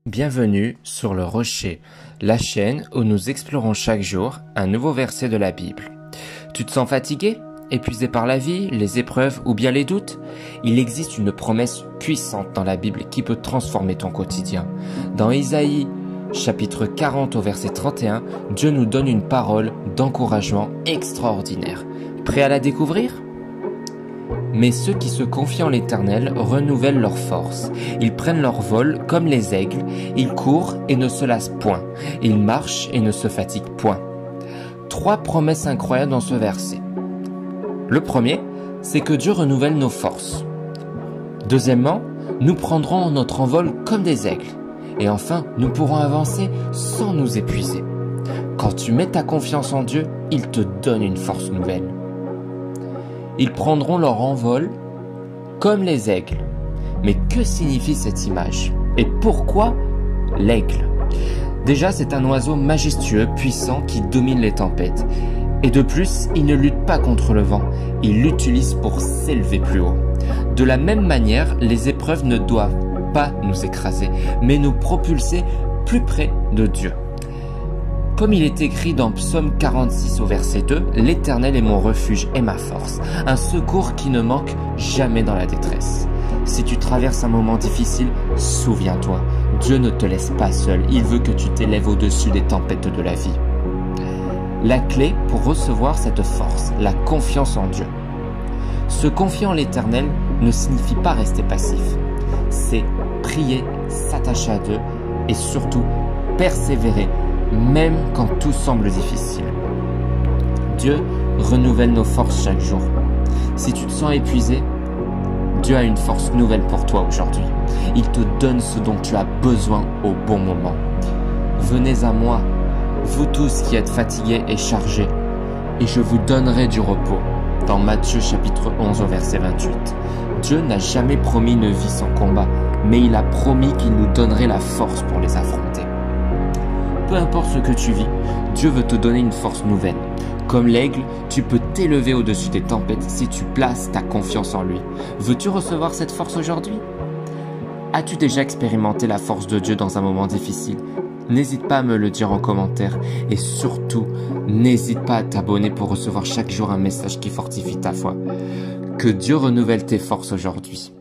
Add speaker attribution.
Speaker 1: Bienvenue sur le Rocher, la chaîne où nous explorons chaque jour un nouveau verset de la Bible. Tu te sens fatigué, épuisé par la vie, les épreuves ou bien les doutes? Il existe une promesse puissante dans la Bible qui peut transformer ton quotidien. Dans Isaïe, chapitre 40 au verset 31, Dieu nous donne une parole d'encouragement extraordinaire. Prêt à la découvrir? Mais ceux qui se confient en l'Éternel renouvellent leur force. Ils prennent leur vol comme les aigles, ils courent et ne se lassent point, ils marchent et ne se fatiguent point. 3 promesses incroyables dans ce verset. Le premier, c'est que Dieu renouvelle nos forces. Deuxièmement, nous prendrons notre envol comme des aigles. Et enfin, nous pourrons avancer sans nous épuiser. Quand tu mets ta confiance en Dieu, il te donne une force nouvelle. Ils prendront leur envol comme les aigles. Mais que signifie cette image? Et pourquoi l'aigle? Déjà, c'est un oiseau majestueux, puissant, qui domine les tempêtes. Et de plus, il ne lutte pas contre le vent, il l'utilise pour s'élever plus haut. De la même manière, les épreuves ne doivent pas nous écraser, mais nous propulser plus près de Dieu. Comme il est écrit dans Psaume 46 au verset 2, « L'Éternel est mon refuge et ma force, un secours qui ne manque jamais dans la détresse. » Si tu traverses un moment difficile, souviens-toi, Dieu ne te laisse pas seul, il veut que tu t'élèves au-dessus des tempêtes de la vie. La clé pour recevoir cette force, la confiance en Dieu. Se confier en l'Éternel ne signifie pas rester passif. C'est prier, s'attacher à Dieu et surtout persévérer, même quand tout semble difficile. Dieu renouvelle nos forces chaque jour. Si tu te sens épuisé, Dieu a une force nouvelle pour toi aujourd'hui. Il te donne ce dont tu as besoin au bon moment. Venez à moi, vous tous qui êtes fatigués et chargés, et je vous donnerai du repos. Dans Matthieu chapitre 11 au verset 28. Dieu n'a jamais promis une vie sans combat, mais il a promis qu'il nous donnerait la force pour les affronter. Peu importe ce que tu vis, Dieu veut te donner une force nouvelle. Comme l'aigle, tu peux t'élever au-dessus des tempêtes si tu places ta confiance en lui. Veux-tu recevoir cette force aujourd'hui? As-tu déjà expérimenté la force de Dieu dans un moment difficile? N'hésite pas à me le dire en commentaire et surtout, n'hésite pas à t'abonner pour recevoir chaque jour un message qui fortifie ta foi. Que Dieu renouvelle tes forces aujourd'hui.